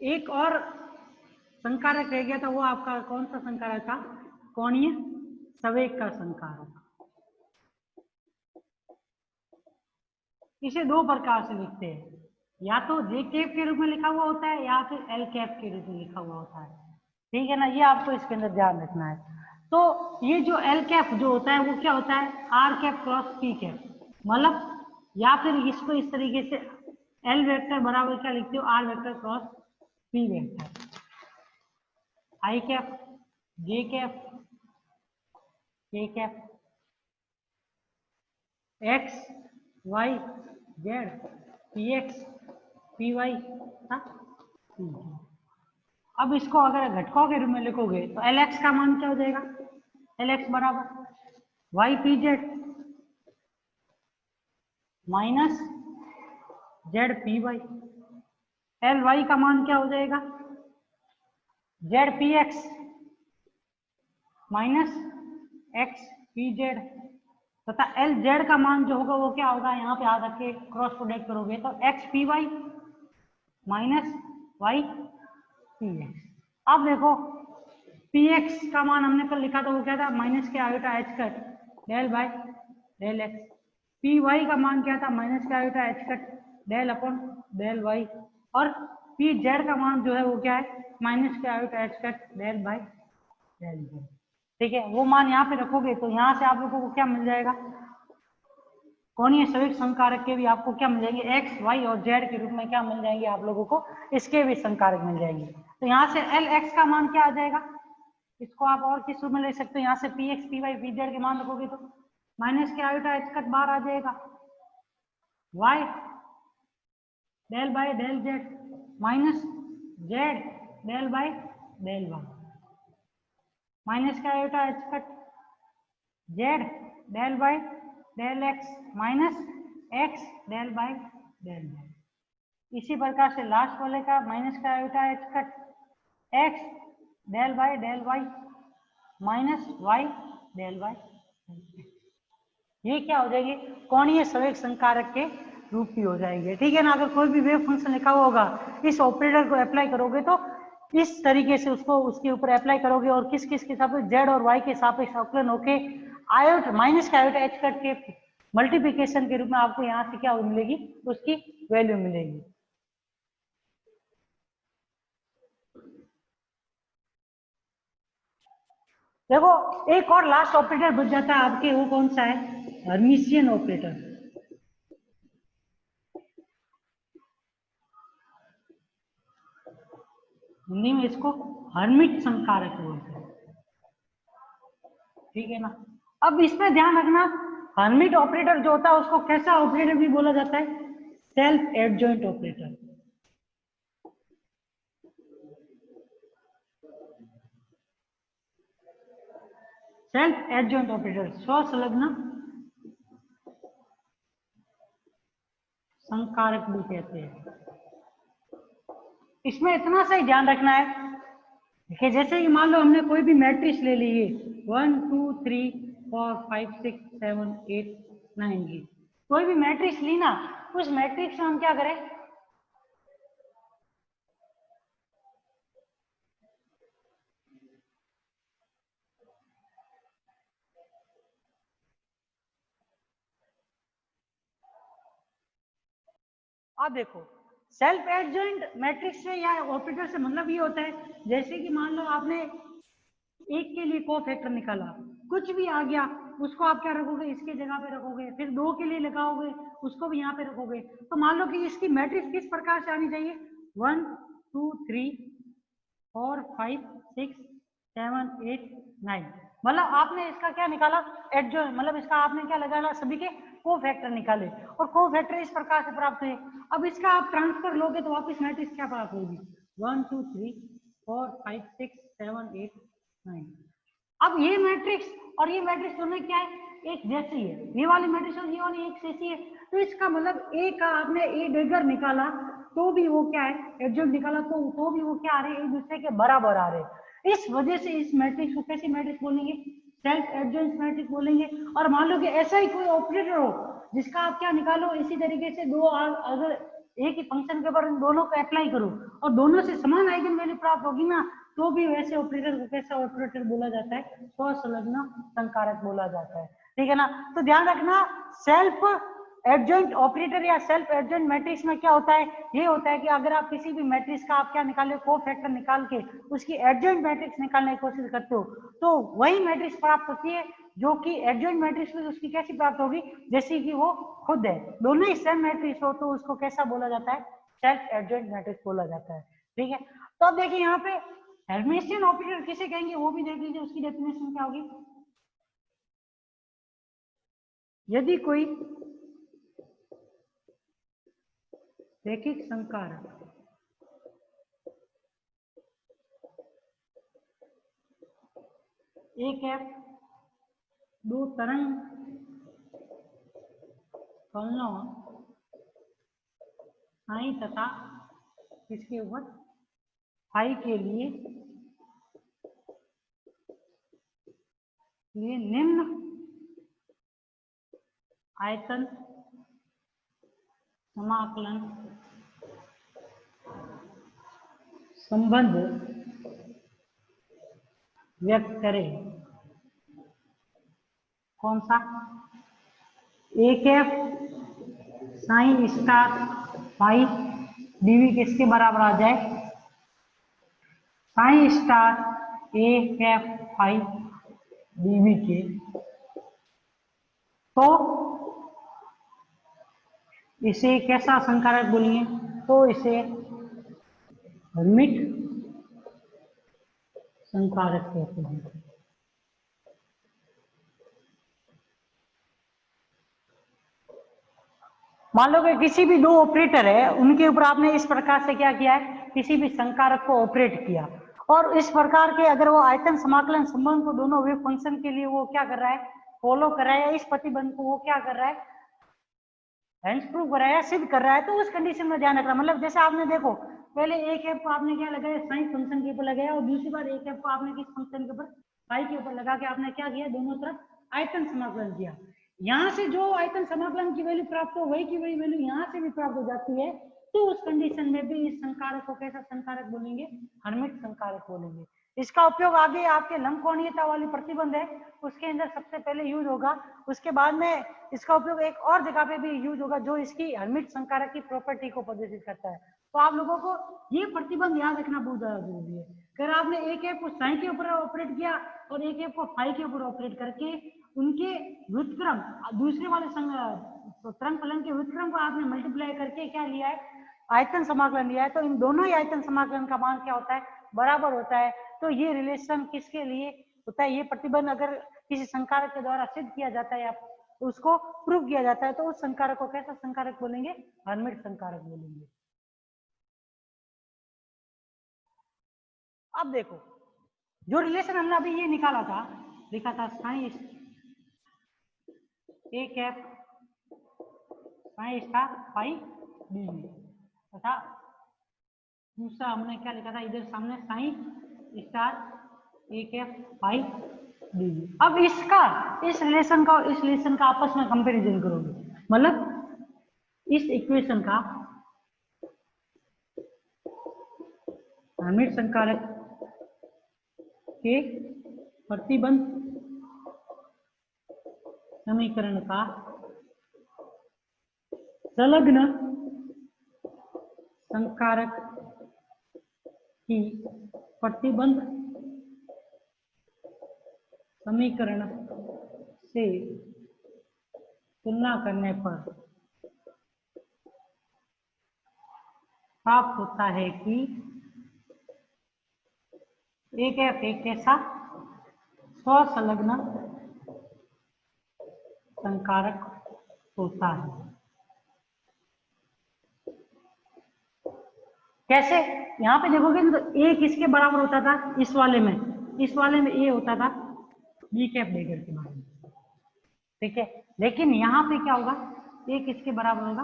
एक और संकारक रह गया था, वो आपका कौन सा संकारक था? कोणीय संवेग का संकारक। इसे दो प्रकार से लिखते हैं, या तो जे कैप के रूप में लिखा हुआ होता है या फिर एल कैप के रूप में लिखा हुआ होता है। ठीक है ना, ये आपको इसके अंदर ध्यान रखना है। तो ये जो एल कैप जो होता है वो क्या होता है? R cap cross P cap, मतलब या फिर इसको इस तरीके से एल वेक्टर बराबर क्या लिखते हो? R vector cross p vector. I cap, j cap, k cap, x y z, P x P y. अब इसको अगर घटकों के रूप में लिखोगे तो एल एक्स का मान क्या हो जाएगा? एल एक्स बराबर Y P Z minus Z P Y. L Y का मान क्या हो जाएगा? Z P X minus X P Z, तथा एल जेड का मान जो होगा वो क्या होगा? यहाँ पे याद रख के क्रॉस प्रोडक्ट करोगे तो X P Y minus Y P X. अब देखो पी एक्स का मान हमने कल लिखा था वो क्या था? माइनस के iota H cut del by del X. P Y का मान क्या था? माइनस के iota H cut del upon del Y. और पी जेड का मान जो है वो क्या है? माइनस के iota H cut del by del Z. ठीक है, वो मान यहाँ पे रखोगे तो यहाँ से आप लोगों को क्या मिल जाएगा? कोणीय संवेग संकारक के भी आपको क्या मिल जाएंगे? एक्स वाई और जेड के रूप में क्या मिल जाएंगे आप लोगों को? इसके भी संकारक मिल जाएंगे। तो यहाँ से एल एक्स का मान क्या आ जाएगा? इसको आप और किस रूप में ले सकते हो? यहाँ से P x P Y P Z के मान रखोगे तो माइनस के आयोटा एच कट बार आ जाएगा, Y del by del Z minus Z del by del Y, minus के iota H cut Z del by del x minus x del by del Z. इसी प्रकार से लास्ट वाले का minus का iota H cut x del by del Y minus Y del Y. ये क्या हो जाएगी? कोणीय संवेग संकारक के रूप की हो जाएंगे। ठीक है ना, अगर कोई भी वेव फंक्शन लिखा हुआ होगा, इस ऑपरेटर को अप्लाई करोगे तो इस तरीके से उसको उसके ऊपर अप्लाई करोगे और किस किस के सापेक्ष? जेड और वाई के सापेक्ष अवकलन होके आयोट माइनस के आयोटा एच कट के मल्टीप्लिकेशन के रूप में आपको यहाँ से क्या मिलेगी? उसकी वैल्यू मिलेगी। देखो एक और लास्ट ऑपरेटर बच जाता है आपके, वो कौन सा है? Hermitian operator. हिंदी में इसको हर्मिट संकारक बोलते हैं। ठीक है ना, अब इसमें ध्यान रखना, हर्मिट ऑपरेटर जो होता है उसको कैसा ऑपरेटर भी बोला जाता है? Self adjoint operator. Self adjoint operator स्वसंलग्न संकारक भी कहते हैं। इसमें इतना सा ही ध्यान रखना है कि जैसे कि मान लो हमने कोई भी मैट्रिक्स ले ली है 1 2 3 4 5 6 7 8 9 की, कोई भी मैट्रिक्स ली ना, उस मैट्रिक्स में हम क्या करें? अब देखो सेल्फ एडजॉइंट मैट्रिक्स से या ऑपरेटर से मतलब ये होता है, जैसे कि मान लो आपने एक के लिए कोफैक्टर निकाला, कुछ भी आ गया उसको आप क्या रखोगे? इसके जगह पे रखोगे। फिर दो के लिए लगाओगे, उसको भी यहाँ पे रखोगे। तो मान लो कि इसकी मैट्रिक्स किस प्रकार से आनी चाहिए? 1 2 3 4 5 6 7 8 9, मतलब आपने इसका क्या निकाला? एडजॉइंट, मतलब इसका आपने क्या लगाना? सभी के कोफैक्टर निकाले और कोफैक्टर इस प्रकार से प्राप्त हुए। अब इसका आप ट्रांसफर लोगे तो वापस मैट्रिक्स क्या प्राप्त होगी? 1 2 3 4 5 6 7 8 9। अब ये मैट्रिक्स और ये मैट्रिक्स दोनों क्या है? एक जैसी है। ये वाली मैट्रिक्स और ये वाली एक जैसी है, तो इसका मतलब ए का आपने ए डेगर निकाला तो भी वो क्या है? एडजॉइंट निकाला तो भी वो क्या आ रहे हैं? एक दूसरे के बराबर आ रहे हैं। इस वजह से इस मैट्रिक्स को कैसी मैट्रिक्स बोलेंगे? सेल्फ एडजॉइंट मैट्रिक्स बोलेंगे। और मान लो कि ऐसा ही कोई ऑपरेटर हो जिसका आप क्या निकालो इसी तरीके से दो अगर एक ही फंक्शन के ऊपर इन दोनों को अप्लाई करूं और दोनों से समान आइगन वैल्यू प्राप्त होगी ना, तो भी वैसे ऑपरेटर को कैसा ऑपरेटर बोला जाता है, स्वसंलग्न संकारक बोला जाता है। ठीक है ना। तो ध्यान रखना, सेल्फ एडजॉइंट ऑपरेटर या सेल्फ एडजॉइंट मैट्रिक्स में क्या होता है, ये होता है कि अगर आप किसी भी मैट्रिक्स का आप क्या निकाले, कोफैक्टर निकाल के उसकी एडजॉइंट मैट्रिक्स निकालने की कोशिश करते हो, तो वही मैट्रिक्स प्राप्त होती है जो कि एडजॉइंट मैट्रिक्स में उसकी कैसी प्राप्त होगी, जैसे कि वो खुद है, दोनों ही सेम मैट्रिक्स हो तो उसको कैसा बोला जाता है, सेल्फ एडजॉइंट मैट्रिक्स बोला जाता है। ठीक है। तो अब देखिए यहाँ पे हेर्मिशियन ऑपरेटर किसे कहेंगे वो भी देख लीजिए, उसकी डेफिनेशन क्या होगी। यदि कोई रैखिक संकारक एक है दो तरंग फलनों साई तथा इसके ऊपर फाई के लिए निम्न आयतन समाकलन संबंध व्यक्त करें। कौन सा? एक है साइन स्टार फाई डीवी किसके बराबर आ जाए, sign star A cap phi DV के, तो इसे कैसा संकारक बोलिए, तो इसे हर्मिट संकारक कहते हैं। मान लो कि किसी भी दो ऑपरेटर है, उनके ऊपर आपने इस प्रकार से क्या किया है, किसी भी संकारक को ऑपरेट किया, और इस प्रकार के अगर वो आयतन समाकलन संबंध को दोनों वेव फंक्शन के लिए वो क्या कर रहा है, फॉलो कर रहा है, इस प्रतिबंध को वो क्या कर रहा है, हेंस प्रूव कर रहा है, सिद्ध कर रहा है, तो उस कंडीशन में ध्यान रखना। मतलब जैसे आपने देखो, पहले एक एफ को आपने क्या लगाया, साइन फंक्शन के ऊपर लगाया, और दूसरी बार एक एफ को आपने किस फंक्शन के ऊपर, फाई के ऊपर लगा के आपने क्या किया, दोनों तरफ आयतन समाकलन किया। यहाँ से जो आयतन समाकलन की वैल्यू प्राप्त हो, वही की वही वैल्यू यहाँ से भी प्राप्त हो जाती है, तो उस कंडीशन में भी इस संकारक को कैसा संकारक बोलेंगे, हर्मिट संकारक बोलेंगे। इसका उपयोग आगे आपके लंबकोणीयता वाली प्रतिबंध है उसके अंदर सबसे पहले यूज होगा, उसके बाद में इसका उपयोग एक और जगह पे भी यूज होगा जो इसकी हर्मिट संकारक की प्रॉपर्टी को प्रदर्शित करता है। तो आप लोगों को ये प्रतिबंध याद रखना बहुत ज्यादा जरूरी है। अगर आपने एक एफ को साइन के ऊपर ऑपरेट किया और एक एफ को फाई के ऊपर ऑपरेट करके उनके व्युत्क्रम दूसरे वाले तरंग फलन के व्युत्क्रम को आपने मल्टीप्लाई करके क्या लिया है, आयतन समाकलन लिया है, तो इन दोनों ही आयतन समाकलन का मान क्या होता है, बराबर होता है। तो ये रिलेशन किसके लिए होता है, ये प्रतिबंध अगर किसी संकारक के द्वारा सिद्ध किया जाता है या उसको प्रूव किया जाता है, तो उस संकारक को कैसा संकारक बोलेंगे, हर्मिट संकारक बोलेंगे। अब देखो जो रिलेशन हमने अभी ये निकाला था, लिखा था psi A cap psi star phi d तथा दूसरा हमने क्या लिखा था इधर सामने, psi star A cap phi d. अब इसका इस रिलेशन का और इस रिलेशन का आपस में कंपैरिजन करोगे, मतलब इस इक्वेशन का हर्मिट संकारक के प्रतिबंध समीकरण का संलग्न संकारक की प्रतिबंध समीकरण से तुलना करने पर प्राप्त होता है कि एक एफ एक कैसा स्वसंलग्न संकारक होता है। कैसे? यहाँ पे देखोगे तो ए किसके बराबर होता था, इस वाले में ए होता था बी कैप डेगर के बारे में, ठीक है। लेकिन यहाँ पे क्या होगा, ए किसके बराबर होगा,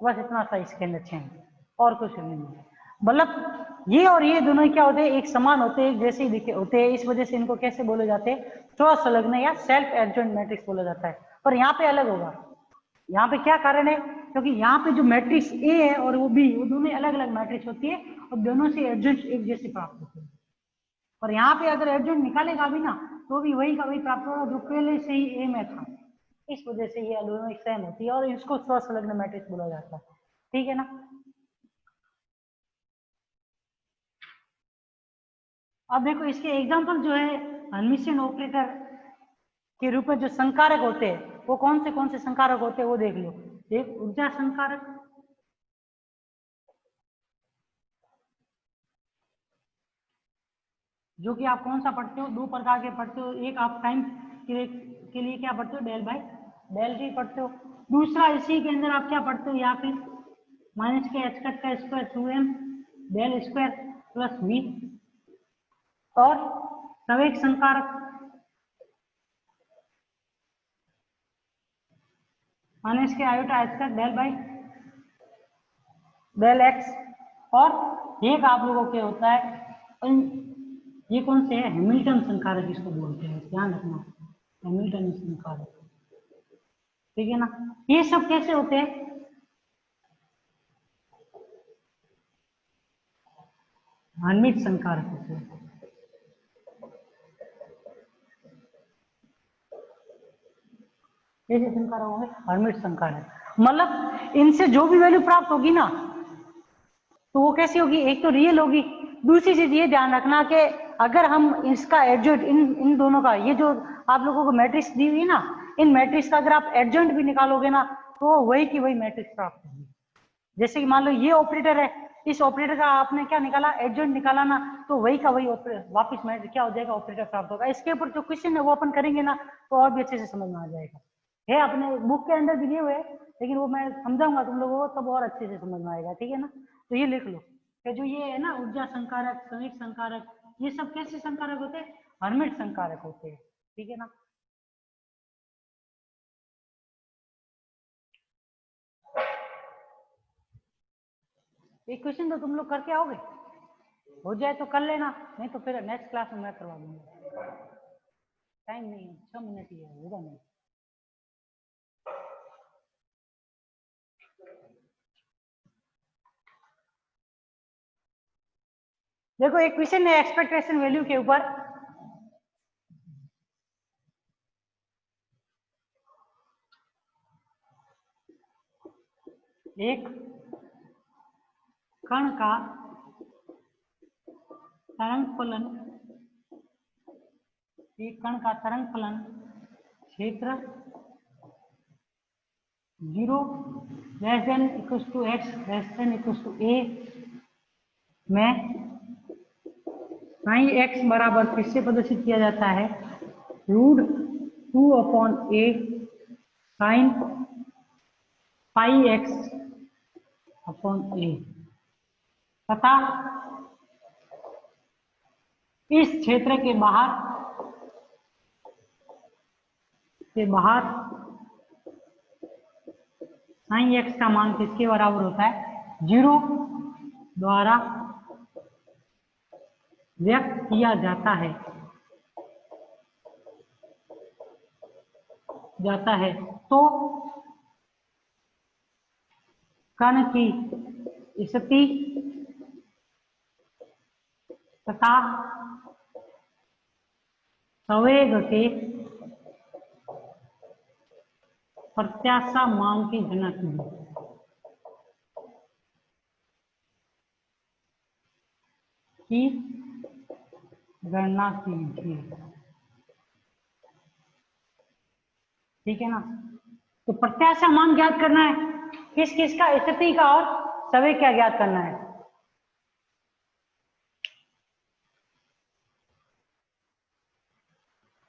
बस इतना सा इसके अंदर चेंज, और कुछ नहीं है। मतलब ये और ये दोनों क्या होते हैं, एक समान होते हैं, एक जैसे ही दिखे होते हैं, इस वजह से इनको कैसे बोले जाते हैं, स्वसंलग्न या सेल्फ एडजॉइंट मैट्रिक्स बोला जाता है। पर यहाँ पे अलग होगा, यहाँ पे क्या कारण है, क्योंकि यहाँ पे जो मैट्रिक्स ए है और वो बी, वो दोनों अलग अलग मैट्रिक्स होती है और दोनों से एडजस्ट एक जैसे प्राप्त होते हैं। और यहाँ पे अगर एडजस्ट निकालेगा भी ना तो भी वही का वही प्राप्त होगा जो पहले से ही ए में था। इस वजह से ये दोनों सेम होती है और इसको स्वसंलग्न मैट्रिक्स बोला जाता है। ठीक है ना। अब देखो इसके एग्जांपल जो है हर्मिशियन ऑपरेटर के रूप में जो संकारक होते हैं वो कौन से संकारक होते हैं वो देख लो। एक ऊर्जा संकारक, जो कि आप कौन सा पढ़ते हो, दो प्रकार के पढ़ते हो। एक आप टाइम के लिए क्या पढ़ते हो, डेल बाय डेल टी पढ़ते हो। दूसरा इसी के अंदर आप क्या पढ़ते हो, यहाँ पे माइनस के एच कट का square 2m del square plus V, और संवेग संकारक माइनस के iota H cut del by del X. और एक आप लोगों के होता है, ये कौन से है, हैमिल्टन संकारक इसको बोलते हैं, ध्यान रखना, हैमिल्टन संकारक। ठीक है ना। ये सब कैसे होते हैं, हर्मिट संकारक होते हैं। कैसे संकारक होंगे, हर्मिट संकारक। मतलब इनसे जो भी वैल्यू प्राप्त होगी ना तो वो कैसी होगी, एक तो रियल होगी, दूसरी चीज ये ध्यान रखना कि अगर हम इसका एडजॉइंट इन दोनों का, ये जो आप लोगों को मैट्रिक्स दी हुई है ना, इन मैट्रिक्स का अगर आप एडजॉइंट भी निकालोगे ना तो वही की वही मैट्रिक्स प्राप्त होगी। जैसे कि मान लो ये ऑपरेटर है, इस ऑपरेटर का आपने क्या निकाला, एडजॉइंट निकाला ना, तो वही का वही वापिस मैट्रिक्स क्या हो जाएगा, ऑपरेटर प्राप्त होगा। इसके ऊपर जो क्वेश्चन है वो अपन करेंगे ना तो और भी अच्छे से समझ में आ जाएगा। है अपने बुक के अंदर दिए हुए, लेकिन वो मैं समझाऊंगा तुम लोगों को तब और अच्छे से समझ में आएगा। ठीक है ना। तो ये लिख लो कि जो ये है ना ऊर्जा संकारक, संवेग संकारक, ये सब कैसे संकारक होते हैं, हर्मिट संकारक होते हैं। ठीक है ना। एक क्वेश्चन तो तुम लोग करके आओगे, हो जाए तो कर लेना, नहीं तो फिर नेक्स्ट क्लास में मैं करवा दूंगा। टाइम नहीं है, 6 मिनट ही है, होगा नहीं। देखो एक क्वेश्चन है एक्सपेक्टेशन वैल्यू के ऊपर। एक कण का तरंग फलन, एक कण का तरंग फलन क्षेत्र 0 less than equal to x less than equal to a में साइन एक्स बराबर किससे प्रदर्शित किया जाता है, √2/a sine pi x upon a, तथा इस क्षेत्र के बाहर साइन एक्स का मान किसके बराबर होता है, 0 द्वारा व्यक्त किया जाता है तो कण की स्थिति तथा संवेग के प्रत्याशा मान की गणना कीजिए। ठीक है ना। तो प्रत्याशा मान ज्ञात करना है, किस किस का, स्थिति का और संवेग क्या ज्ञात करना है।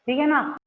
ठीक है ना।